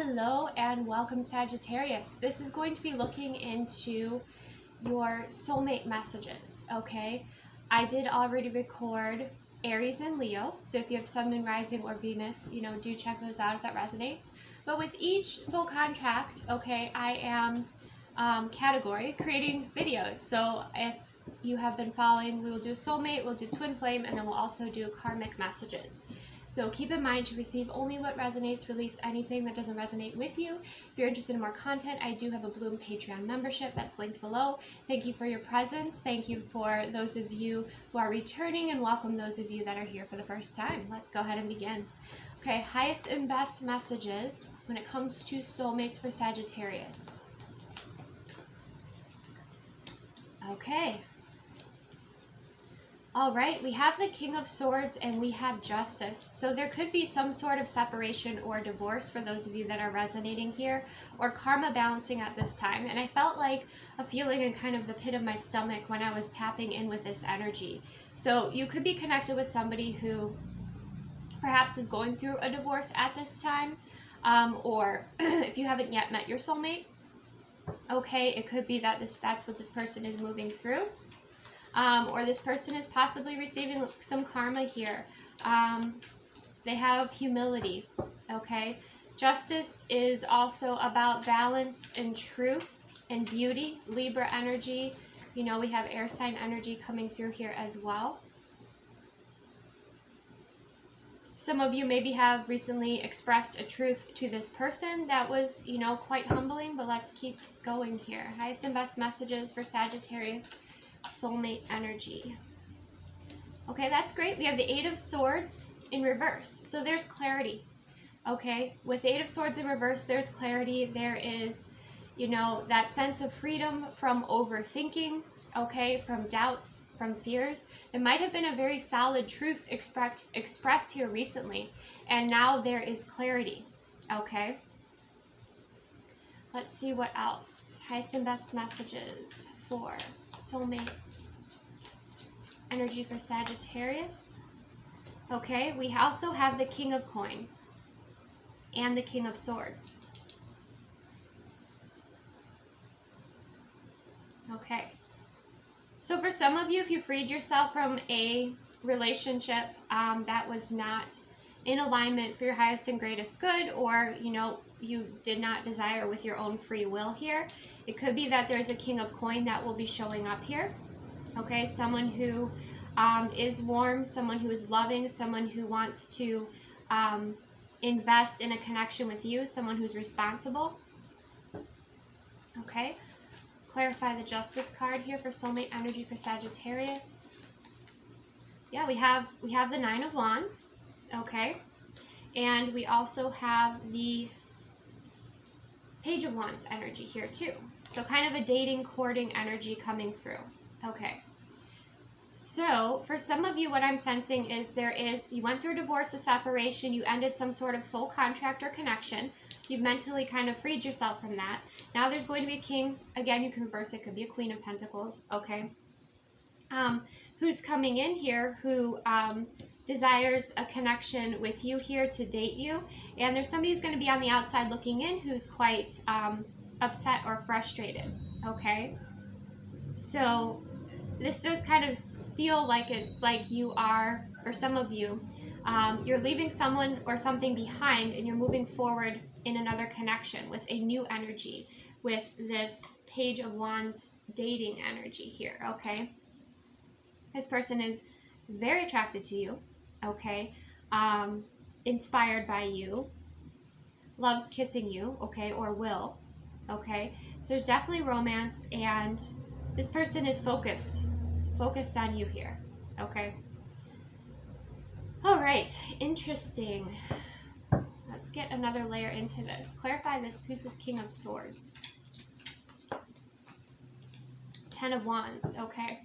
Hello and welcome, Sagittarius. This is going to be looking into your soulmate messages, okay? I did already record Aries and Leo, so if you have Sun, Moon, Rising, or Venus, do check those out if that resonates. But with each soul contract, okay, I am category creating videos. So if you have been following, we will do soulmate, we'll do twin flame, and then we'll also do karmic messages. So keep in mind to receive only what resonates, release anything that doesn't resonate with you. If you're interested in more content, I do have a Bloom Patreon membership that's linked below. Thank you for your presence. Thank you for those of you who are returning, and welcome those of you that are here for the first time. Let's go ahead and begin. Okay, highest and best messages when it comes to soulmates for Sagittarius. Okay. All right, we have the King of Swords and we have Justice. So there could be some sort of separation or divorce for those of you that are resonating here, or karma balancing at this time. And I felt like a feeling in kind of the pit of my stomach when I was tapping in with this energy. So you could be connected with somebody who perhaps is going through a divorce at this time, or if you haven't yet met your soulmate, okay, it could be that that's what this person is moving through. Or this person is possibly receiving some karma here. They have humility, okay? Justice is also about balance and truth and beauty. Libra energy, we have air sign energy coming through here as well. Some of you maybe have recently expressed a truth to this person that was, quite humbling, but let's keep going here. Highest and best messages for Sagittarius soulmate energy. Okay, that's great. We have the Eight of Swords in reverse. So there's clarity. Okay, with Eight of Swords in reverse, there's clarity. There is, that sense of freedom from overthinking, okay, from doubts, from fears. It might have been a very solid truth expressed here recently, and now there is clarity. Okay, let's see what else. Highest and best messages for soulmate energy for Sagittarius. Okay, we also have the King of Coin and the King of Swords. Okay, so for some of you, if you freed yourself from a relationship that was not in alignment for your highest and greatest good, or you did not desire with your own free will here, it could be that there's a King of Coin that will be showing up here. Okay, someone who is warm, someone who is loving, someone who wants to invest in a connection with you, someone who's responsible. Okay, clarify the Justice card here for soulmate energy for Sagittarius. Yeah, we have the Nine of Wands. Okay, and we also have the Page of Wands energy here too. So kind of a dating, courting energy coming through. Okay. So for some of you, what I'm sensing is you went through a divorce, a separation, you ended some sort of soul contract or connection. You've mentally kind of freed yourself from that. Now there's going to be a king. Again, you can reverse it. Could be a Queen of Pentacles. Okay. Who's coming in here who desires a connection with you here to date you. And there's somebody who's going to be on the outside looking in who's quite upset or frustrated. Okay. So this does kind of feel like it's like you are, for some of you, you're leaving someone or something behind and you're moving forward in another connection with a new energy, with this Page of Wands dating energy here, okay? This person is very attracted to you, okay? Inspired by you, loves kissing you, okay, or will, okay? So there's definitely romance, and this person is focused on you here, okay? All right, interesting. Let's get another layer into this. Clarify this. Who's this King of Swords? Ten of Wands, okay.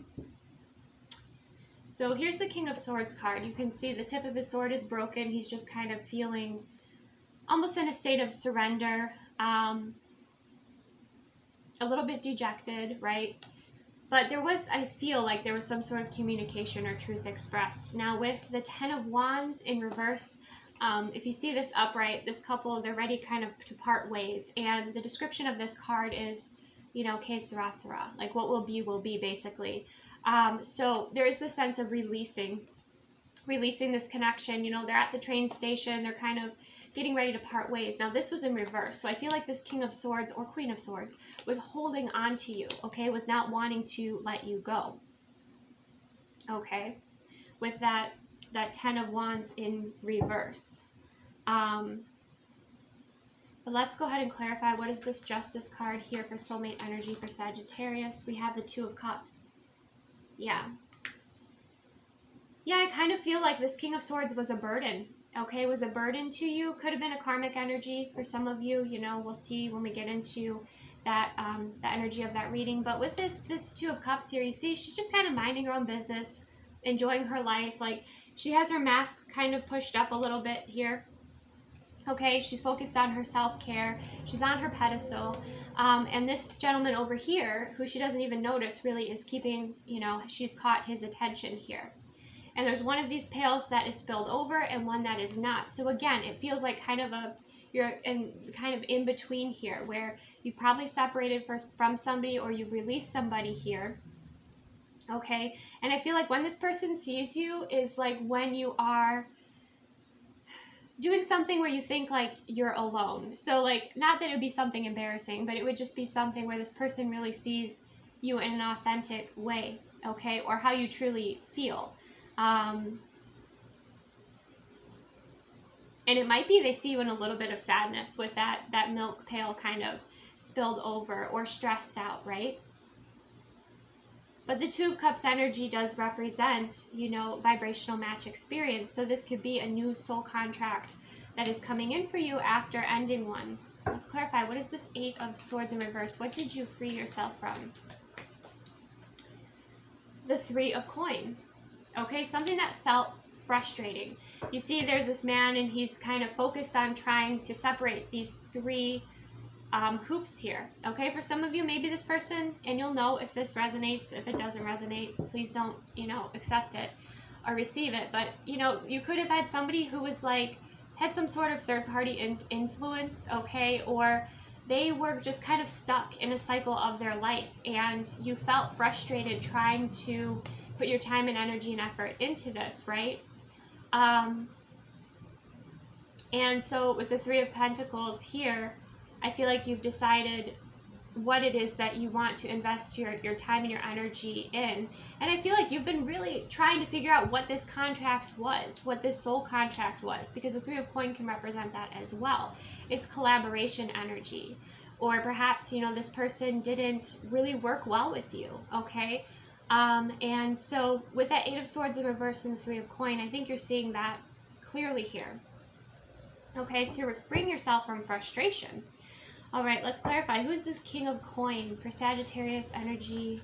So here's the King of Swords card. You can see the tip of his sword is broken. He's just kind of feeling almost in a state of surrender, a little bit dejected, right? But I feel like there was some sort of communication or truth expressed. Now with the Ten of Wands in reverse, If you see this upright, this couple, they're ready kind of to part ways. And the description of this card is, you know, que sera, sera. Like what will be, basically. So there is this sense of releasing this connection. You know, they're at the train station. They're kind of getting ready to part ways. Now, this was in reverse. So I feel like this King of Swords or Queen of Swords was holding on to you, okay? Was not wanting to let you go, okay? With that Ten of Wands in reverse. But let's go ahead and clarify, what is this Justice card here for soulmate energy for Sagittarius? We have the Two of Cups. Yeah, I kind of feel like this King of Swords was a burden, okay? Was a burden to you. Could have been a karmic energy for some of you. You know, we'll see when we get into that the energy of that reading. But with this Two of Cups here, you see she's just kind of minding her own business, enjoying her life. Like, she has her mask kind of pushed up a little bit here. Okay, she's focused on her self-care. She's on her pedestal. And this gentleman over here, who she doesn't even notice really, is keeping, you know, she's caught his attention here. And there's one of these pails that is spilled over and one that is not. So again, it feels like kind of you're in between here, where you've probably separated from somebody, or you've released somebody here. Okay, and I feel like when this person sees you is like when you are doing something where you think like you're alone. So like, not that it would be something embarrassing, but it would just be something where this person really sees you in an authentic way, okay, or how you truly feel. And it might be they see you in a little bit of sadness with that milk pail kind of spilled over, or stressed out, right? But the Two of Cups energy does represent, you know, vibrational match experience. So this could be a new soul contract that is coming in for you after ending one. Let's clarify, what is this Eight of Swords in reverse? What did you free yourself from? The Three of Coin. Okay, something that felt frustrating. You see there's this man, and he's kind of focused on trying to separate these three hoops here. Okay, for some of you, maybe this person, and you'll know if this resonates. If it doesn't resonate, please don't, you know, accept it or receive it. But, you know, you could have had somebody who was like, had some sort of third-party influence, okay, or they were just kind of stuck in a cycle of their life, and you felt frustrated trying to put your time and energy and effort into this, right? And so with the Three of Pentacles here, I feel like you've decided what it is that you want to invest your time and your energy in. And I feel like you've been really trying to figure out what this contract was, what this soul contract was, because the Three of Coin can represent that as well. It's collaboration energy. Or perhaps, you know, this person didn't really work well with you, okay? And so with that Eight of Swords in reverse and the Three of Coin, I think you're seeing that clearly here. Okay, so you're freeing yourself from frustration. All right, let's clarify. Who's this King of Coin for Sagittarius energy?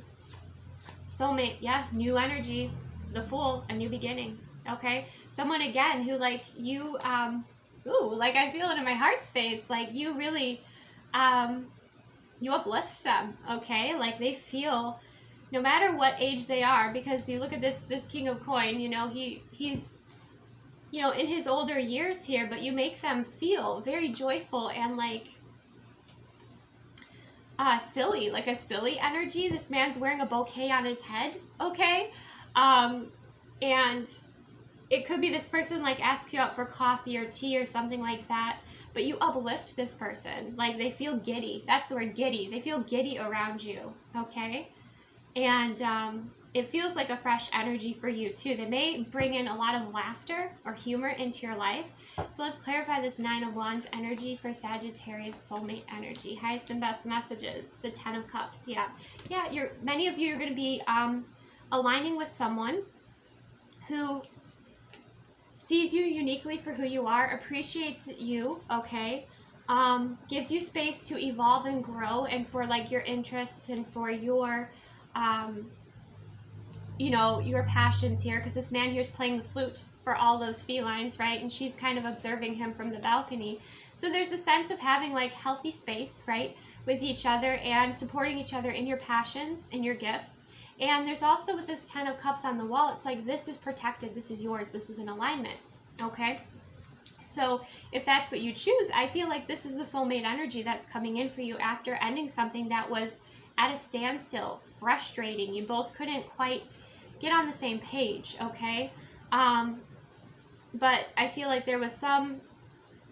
Soulmate, yeah, new energy. The Fool, a new beginning. Okay, someone again who like you, ooh, like I feel it in my heart space. Like you really, you uplift them. Okay, like they feel, no matter what age they are, because you look at this King of Coin, you know, he's, you know, in his older years here, but you make them feel very joyful and like silly, like a silly energy. This man's wearing a bouquet on his head, okay? And it could be this person like asks you out for coffee or tea or something like that, but you uplift this person. Like they feel giddy. That's the word, giddy. They feel giddy around you, okay? And it feels like a fresh energy for you too. They may bring in a lot of laughter or humor into your life. So let's clarify this Nine of Wands energy for Sagittarius soulmate energy. Highest and best messages. The Ten of Cups. Yeah, many of you are going to be aligning with someone who sees you uniquely for who you are, appreciates you, okay, gives you space to evolve and grow, and for like your interests and for your you know, your passions here, because this man here is playing the flute for all those felines, right? And she's kind of observing him from the balcony. So there's a sense of having like healthy space, right, with each other and supporting each other in your passions and your gifts. And there's also, with this Ten of Cups on the wall, it's like this is protected, this is yours, this is in alignment, okay? So if that's what you choose, I feel like this is the soulmate energy that's coming in for you after ending something that was at a standstill, frustrating. You both couldn't quite get on the same page, okay? But I feel like there was some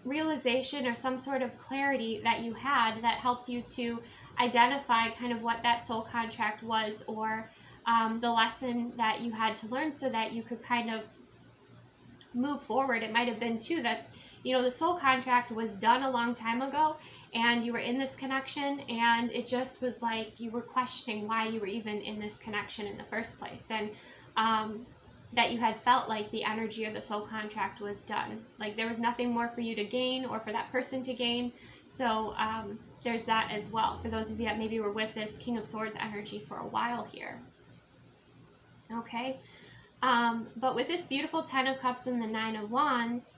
realization or some sort of clarity that you had that helped you to identify kind of what that soul contract was, or the lesson that you had to learn so that you could kind of move forward. It might have been too that, you know, the soul contract was done a long time ago and you were in this connection and it just was like you were questioning why you were even in this connection in the first place, and that you had felt like the energy of the soul contract was done, like there was nothing more for you to gain or for that person to gain. So there's that as well for those of you that maybe were with this King of Swords energy for a while here. Okay. But with this beautiful 10 of Cups and the 9 of Wands,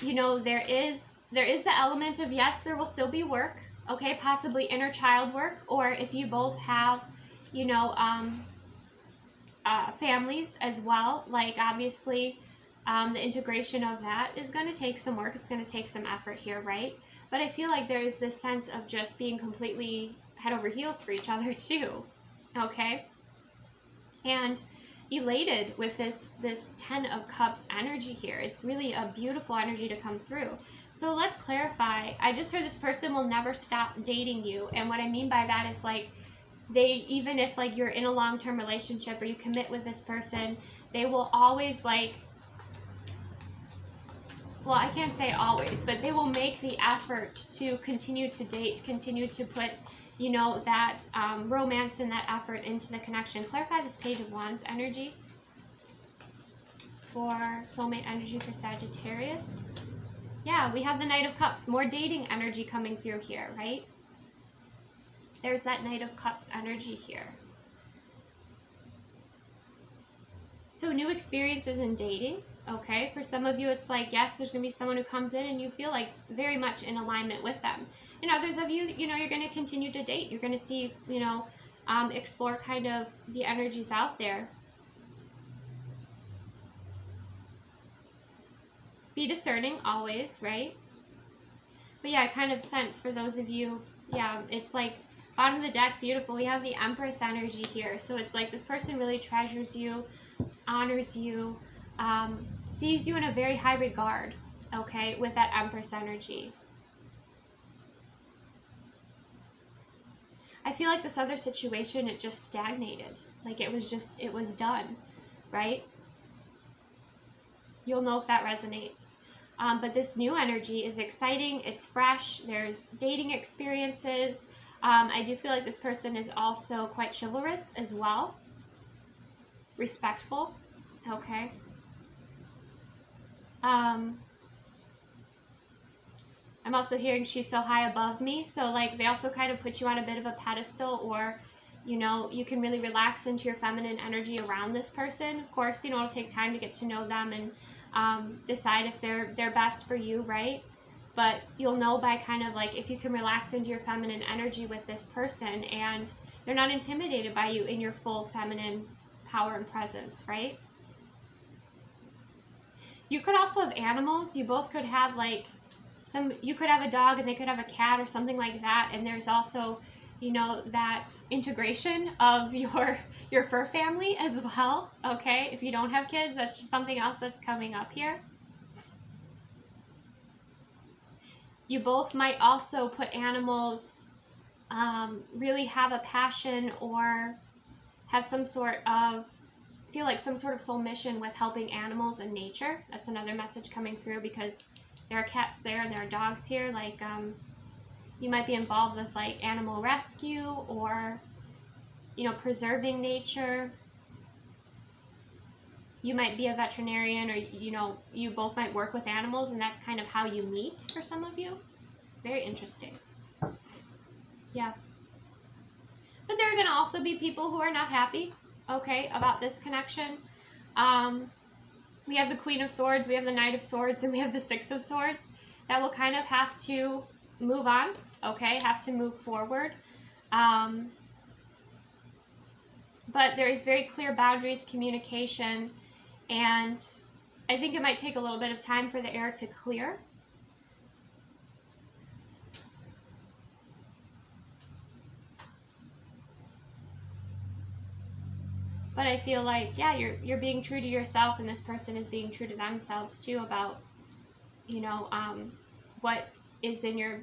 you know, there is the element of, yes, there will still be work, okay, possibly inner child work, or if you both have, you know, families as well, like obviously the integration of that is going to take some work. It's going to take some effort here, right? But I feel like there's this sense of just being completely head over heels for each other too, okay? And elated with this 10 of Cups energy here. It's really a beautiful energy to come through. So let's clarify. I just heard this person will never stop dating you, and what I mean by that is like they, even if like you're in a long-term relationship or you commit with this person, they will always like, well, I can't say always, but they will make the effort to continue to date, continue to put, you know, that romance and that effort into the connection. Clarify this Page of Wands energy for soulmate energy for Sagittarius. Yeah, we have the Knight of Cups, more dating energy coming through here, right? There's that Knight of Cups energy here. So new experiences in dating, okay? For some of you, it's like, yes, there's going to be someone who comes in and you feel like very much in alignment with them. And others of you, you know, you're going to continue to date. You're going to see, you know, explore kind of the energies out there. Be discerning always, right? But yeah, I kind of sense for those of you, yeah, it's like bottom of the deck, beautiful. We have the Empress energy here. So it's like this person really treasures you, honors you, sees you in a very high regard, okay, with that Empress energy. I feel like this other situation, it just stagnated. Like it was done, right? You'll know if that resonates. But this new energy is exciting. It's fresh. There's dating experiences. I do feel like this person is also quite chivalrous as well. Respectful. Okay. I'm also hearing she's so high above me. So like they also kind of put you on a bit of a pedestal, or, you know, you can really relax into your feminine energy around this person. Of course, you know, it'll take time to get to know them and decide if they're best for you, right? But you'll know by kind of like if you can relax into your feminine energy with this person and they're not intimidated by you in your full feminine power and presence, right? You could also have animals. You both could have like you could have a dog and they could have a cat or something like that, and there's also, you know, that integration of your fur family as well, okay? If you don't have kids, that's just something else that's coming up here. You both might also put animals, really have a passion or have some sort of, feel like some sort of soul mission with helping animals and nature. That's another message coming through because there are cats there and there are dogs here. Like, you might be involved with like animal rescue or, you know, preserving nature. You might be a veterinarian, or, you know, you both might work with animals and that's kind of how you meet for some of you. Very interesting. Yeah. But there are going to also be people who are not happy, okay, about this connection. We have the Queen of Swords, we have the Knight of Swords, and we have the Six of Swords that will kind of have to move on, okay, have to move forward. But there is very clear boundaries, communication, and I think it might take a little bit of time for the air to clear. But I feel like, yeah, you're being true to yourself, and this person is being true to themselves too about, you know, what is in your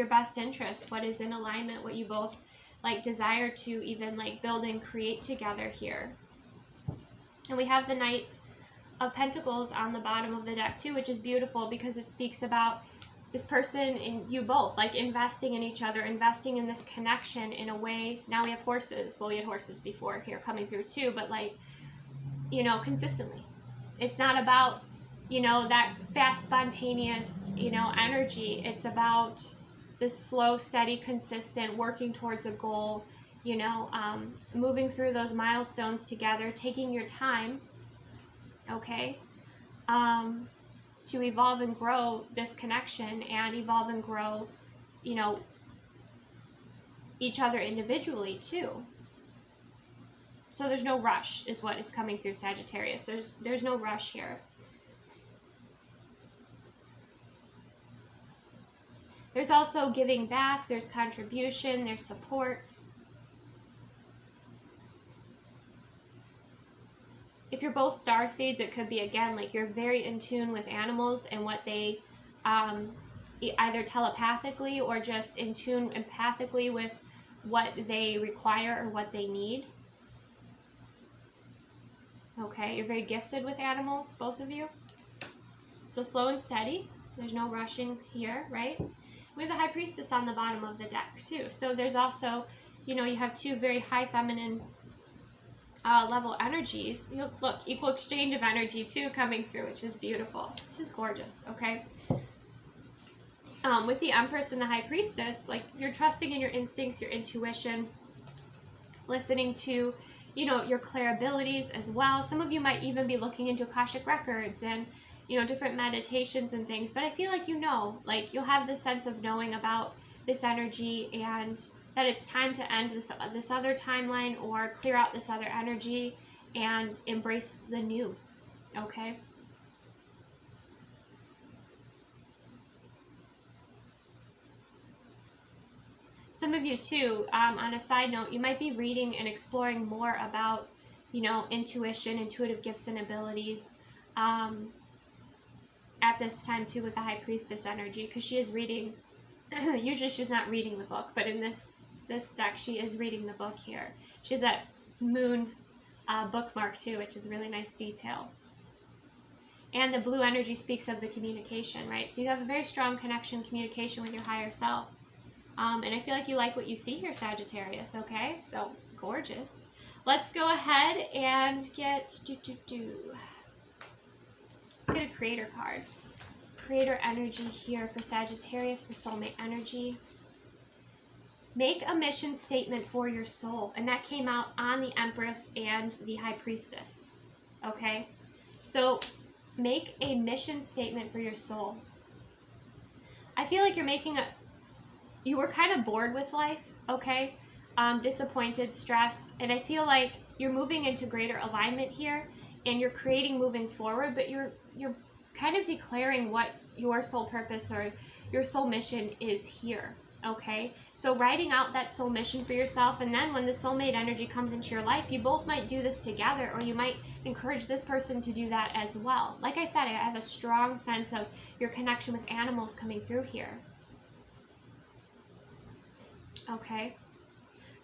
best interest, what is in alignment, what you both like desire to even like build and create together here. And we have the Knight of Pentacles on the bottom of the deck too, which is beautiful because it speaks about this person and you both like investing in each other, investing in this connection in a way. Now we have horses. Well, we had horses before here coming through too, but like, you know, consistently. It's not about, you know, that fast, spontaneous, you know, energy. It's about this slow, steady, consistent, working towards a goal, you know, moving through those milestones together, taking your time, okay, to evolve and grow this connection and evolve and grow, you know, each other individually too. So there's no rush is what is coming through Sagittarius. There's no rush here. There's also giving back, there's contribution, there's support. If you're both star seeds, it could be, again, like you're very in tune with animals and what they either telepathically or just in tune empathically with what they require or what they need. Okay, you're very gifted with animals, both of you. So slow and steady. There's no rushing here, right? We have the High Priestess on the bottom of the deck too. So there's also, you know, you have two very high feminine level energies. Look, equal exchange of energy too coming through, which is beautiful. This is gorgeous, okay? With the Empress and the High Priestess, like you're trusting in your instincts, your intuition, listening to, you know, your clairabilities as well. Some of you might even be looking into Akashic Records and, you know, different meditations and things, but I feel like, you know, like you'll have this sense of knowing about this energy and that it's time to end this other timeline or clear out this other energy and embrace the new, okay? Some of you too, on a side note, you might be reading and exploring more about, you know, intuition, intuitive gifts and abilities at this time too with the High Priestess energy, because she is reading, usually she's not reading the book, but in this deck she is reading the book here. She has that moon bookmark too, which is a really nice detail. And the blue energy speaks of the communication, right? So you have a very strong connection, communication with your higher self. And I feel like you like what you see here, Sagittarius, okay? So, gorgeous. Let's go ahead and get, let's get a creator card. Creator energy here for Sagittarius, for soulmate energy. Make a mission statement for your soul. And that came out on the Empress and the High Priestess, okay? So, make a mission statement for your soul. I feel like you're making you were kind of bored with life, okay? Disappointed, stressed, and I feel like you're moving into greater alignment here, and you're creating moving forward, but you're kind of declaring what your soul purpose or your soul mission is here, okay? So writing out that soul mission for yourself, and then when the soulmate energy comes into your life, you both might do this together, or you might encourage this person to do that as well. Like I said, I have a strong sense of your connection with animals coming through here. Okay,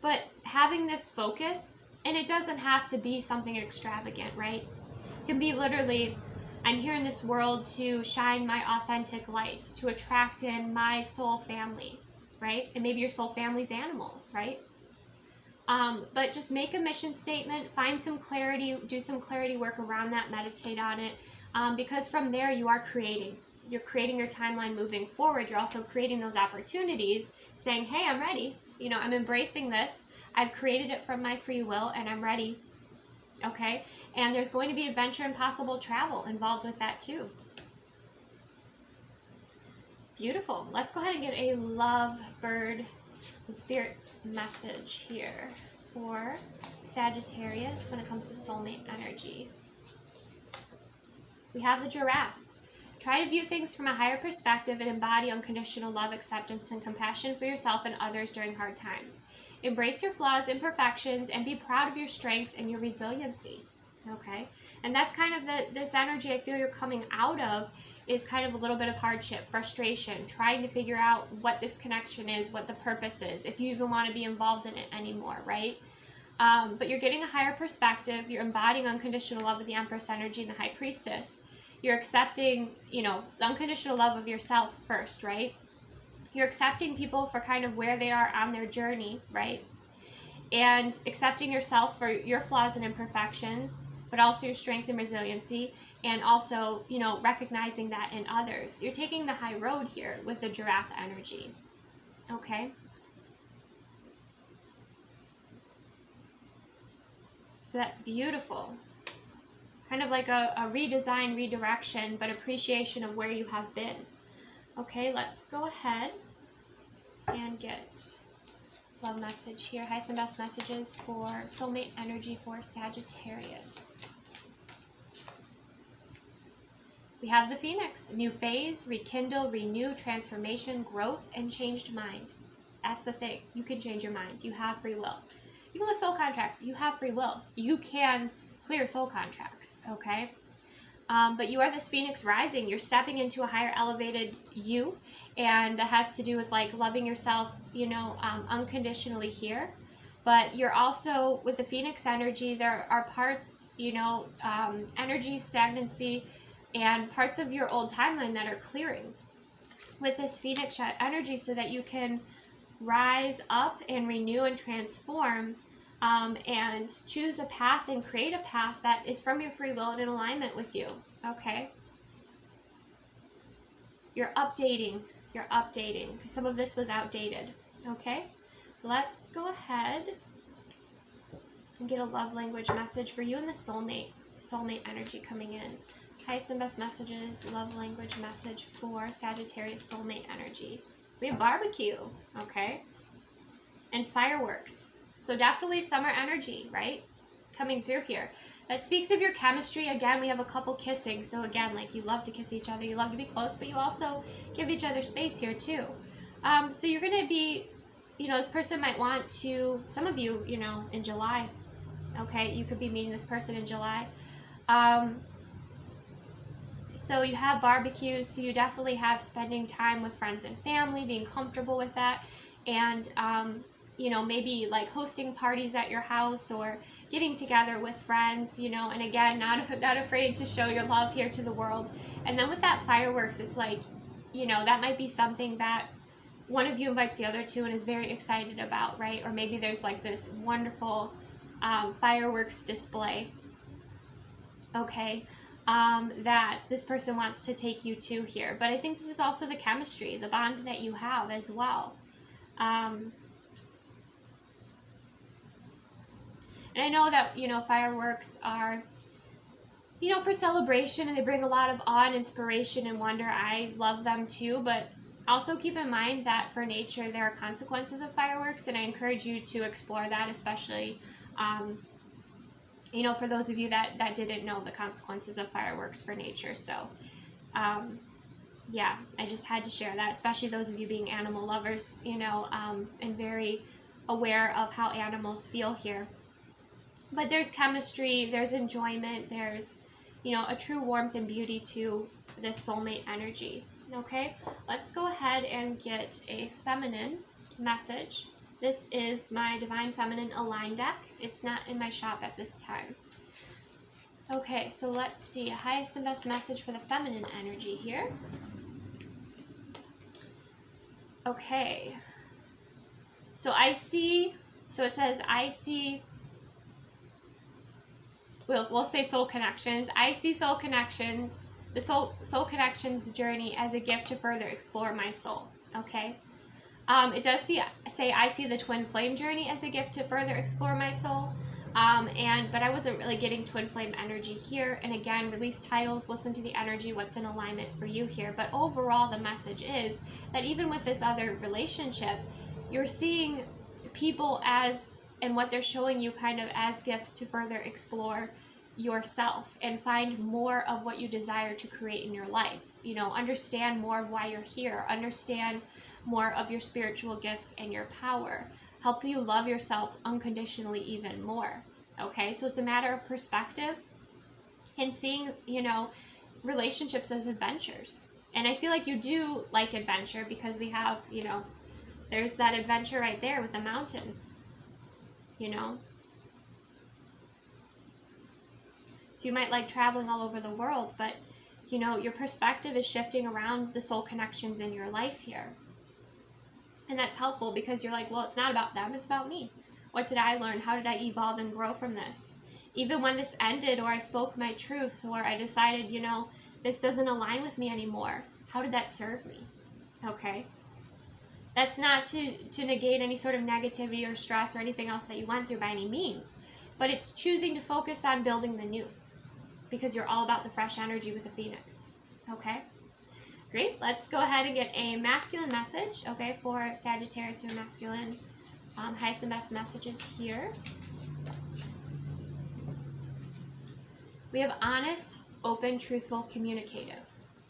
but having this focus, and it doesn't have to be something extravagant, right? It can be literally, I'm here in this world to shine my authentic light, to attract in my soul family, right? And maybe your soul family's animals, right? But just make a mission statement, find some clarity, do some clarity work around that, meditate on it, because from there you are creating. You're creating your timeline moving forward. You're also creating those opportunities, saying, hey, I'm ready. You know, I'm embracing this. I've created it from my free will, and I'm ready. Okay? And there's going to be adventure and possible travel involved with that too. Beautiful. Let's go ahead and get a love bird and spirit message here for Sagittarius when it comes to soulmate energy. We have the giraffe. Try to view things from a higher perspective and embody unconditional love, acceptance, and compassion for yourself and others during hard times. Embrace your flaws, imperfections, and be proud of your strength and your resiliency. Okay? And that's kind of this energy I feel you're coming out of, is kind of a little bit of hardship, frustration, trying to figure out what this connection is, what the purpose is, if you even want to be involved in it anymore, right? But you're getting a higher perspective. You're embodying unconditional love with the Empress energy and the High Priestess. You're accepting, you know, the unconditional love of yourself first, right? You're accepting people for kind of where they are on their journey, right? And accepting yourself for your flaws and imperfections, but also your strength and resiliency, and also, you know, recognizing that in others. You're taking the high road here with the giraffe energy, okay? So that's beautiful. Kind of like a redesign, redirection, but appreciation of where you have been. Okay, let's go ahead and get love message here. Highest and best messages for soulmate energy for Sagittarius. We have the Phoenix. New phase, rekindle, renew, transformation, growth, and changed mind. That's the thing. You can change your mind. You have free will. Even with soul contracts, you have free will. You can clear soul contracts, okay? But you are this Phoenix rising. You're stepping into a higher elevated you, and that has to do with like loving yourself, you know, unconditionally here. But you're also, with the Phoenix energy, there are parts, you know, energy, stagnancy, and parts of your old timeline that are clearing with this Phoenix energy, so that you can rise up and renew and transform, and choose a path and create a path that is from your free will and in alignment with you, okay? You're updating, because some of this was outdated, okay? Let's go ahead and get a love language message for you and the soulmate energy coming in. Highest and best messages, love language message for Sagittarius soulmate energy. We have barbecue, okay? And fireworks. So definitely summer energy, right? Coming through here. That speaks of your chemistry. Again, we have a couple kissing. So again, like, you love to kiss each other. You love to be close, but you also give each other space here too. So you're going to be, you know, this person might want to, some of you, you know, in July, okay? You could be meeting this person in July. So you have barbecues, so you definitely have spending time with friends and family, being comfortable with that, and, you know, maybe like hosting parties at your house or getting together with friends, you know, and again, not afraid to show your love here to the world. And then with that fireworks, it's like, you know, that might be something that one of you invites the other to and is very excited about, right? Or maybe there's like this wonderful fireworks display, okay? That this person wants to take you to here. But I think this is also the chemistry, the bond that you have as well. And I know that, you know, fireworks are, you know, for celebration, and they bring a lot of awe and inspiration and wonder. I love them too, but also keep in mind that for nature, there are consequences of fireworks, and I encourage you to explore that, especially, you know, for those of you that didn't know the consequences of fireworks for nature. So, yeah, I just had to share that, especially those of you being animal lovers, you know, and very aware of how animals feel here. But there's chemistry, there's enjoyment, there's, you know, a true warmth and beauty to this soulmate energy, okay? Let's go ahead and get a feminine message. This is my Divine Feminine Align deck. It's not in my shop at this time. Okay, so let's see. Highest and best message for the feminine energy here. Okay. So I see, so it says, I see, we'll say soul connections. I see soul connections, the soul connections journey as a gift to further explore my soul, okay? It does say I see the twin flame journey as a gift to further explore my soul, but I wasn't really getting twin flame energy here. And again, release titles, listen to the energy, what's in alignment for you here. But overall, the message is that even with this other relationship, you're seeing people as, and what they're showing you kind of as gifts to further explore yourself and find more of what you desire to create in your life. You know, understand more of why you're here, understand more of your spiritual gifts and your power, help you love yourself unconditionally even more. Okay, so it's a matter of perspective and seeing, you know, relationships as adventures. And I feel like you do like adventure because we have, you know, there's that adventure right there with a mountain, you know. So you might like traveling all over the world, but, you know, your perspective is shifting around the soul connections in your life here. And that's helpful because you're like, well, it's not about them, it's about me. What did I learn? How did I evolve and grow from this? Even when this ended, or I spoke my truth, or I decided, you know, this doesn't align with me anymore, how did that serve me? Okay? That's not to negate any sort of negativity or stress or anything else that you went through by any means, but it's choosing to focus on building the new, because you're all about the fresh energy with the Phoenix. Okay? Great. Let's go ahead and get a masculine message, okay, for Sagittarius who are masculine. Highest and best messages here. We have honest, open, truthful, communicative.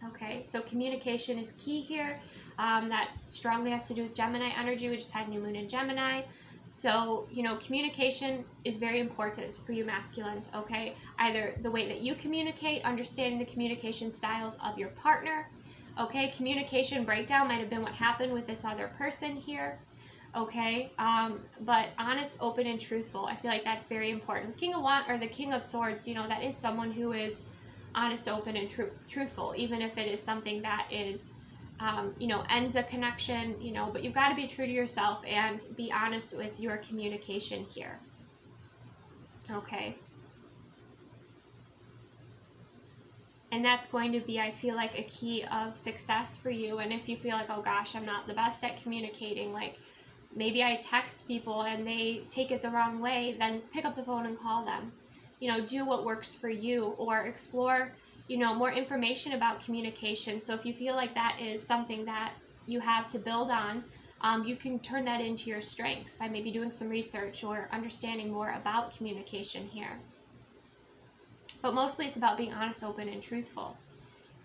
Okay, so communication is key here. That strongly has to do with Gemini energy. We just had new moon in Gemini. So, you know, communication is very important for you masculines, okay? Either the way that you communicate, understanding the communication styles of your partner, okay? Communication breakdown might have been what happened with this other person here, okay? But honest, open, and truthful. I feel like that's very important. King of Wands, or the King of Swords, you know, that is someone who is honest, open, and truthful, even if it is something that is, you know, ends a connection, you know, but you've got to be true to yourself and be honest with your communication here. Okay. And that's going to be, I feel like, a key of success for you. And if you feel like, oh gosh, I'm not the best at communicating, like maybe I text people and they take it the wrong way, then pick up the phone and call them. You know, do what works for you, or explore, you know, more information about communication. So if you feel like that is something that you have to build on, you can turn that into your strength by maybe doing some research or understanding more about communication here. But mostly it's about being honest, open, and truthful.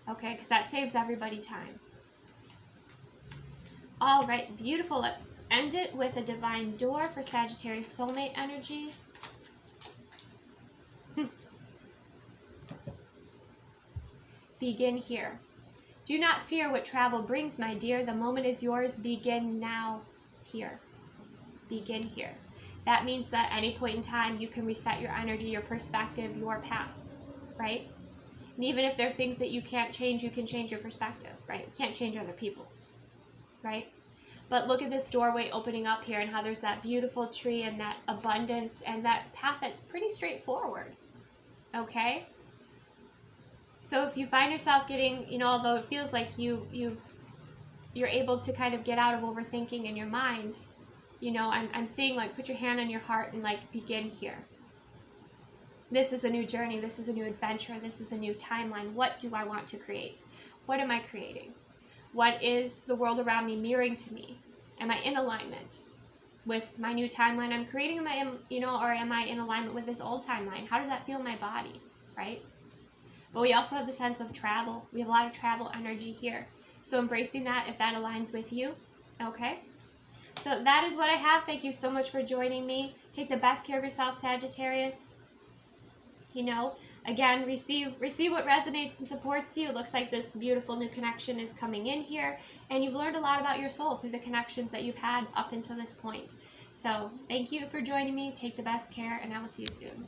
Okay, because that saves everybody time. All right, beautiful. Let's end it with a divine door for Sagittarius soulmate energy. Begin here. Do not fear what travel brings, my dear. The moment is yours. Begin now here. Begin here. That means that at any point in time, you can reset your energy, your perspective, your path, right? And even if there are things that you can't change, you can change your perspective, right? You can't change other people, right? But look at this doorway opening up here and how there's that beautiful tree and that abundance and that path that's pretty straightforward, okay? So if you find yourself getting, you know, although it feels like you're able to kind of get out of overthinking in your mind, you know, I'm seeing like put your hand on your heart and like begin here. This is a new journey. This is a new adventure. This is a new timeline. What do I want to create? What am I creating? What is the world around me mirroring to me? Am I in alignment with my new timeline I'm creating? Am I, you know, or am I in alignment with this old timeline? How does that feel in my body, right? But we also have the sense of travel. We have a lot of travel energy here. So embracing that if that aligns with you, okay? So that is what I have. Thank you so much for joining me. Take the best care of yourself, Sagittarius. You know, again, receive what resonates and supports you. It looks like this beautiful new connection is coming in here. And you've learned a lot about your soul through the connections that you've had up until this point. So thank you for joining me. Take the best care, and I will see you soon.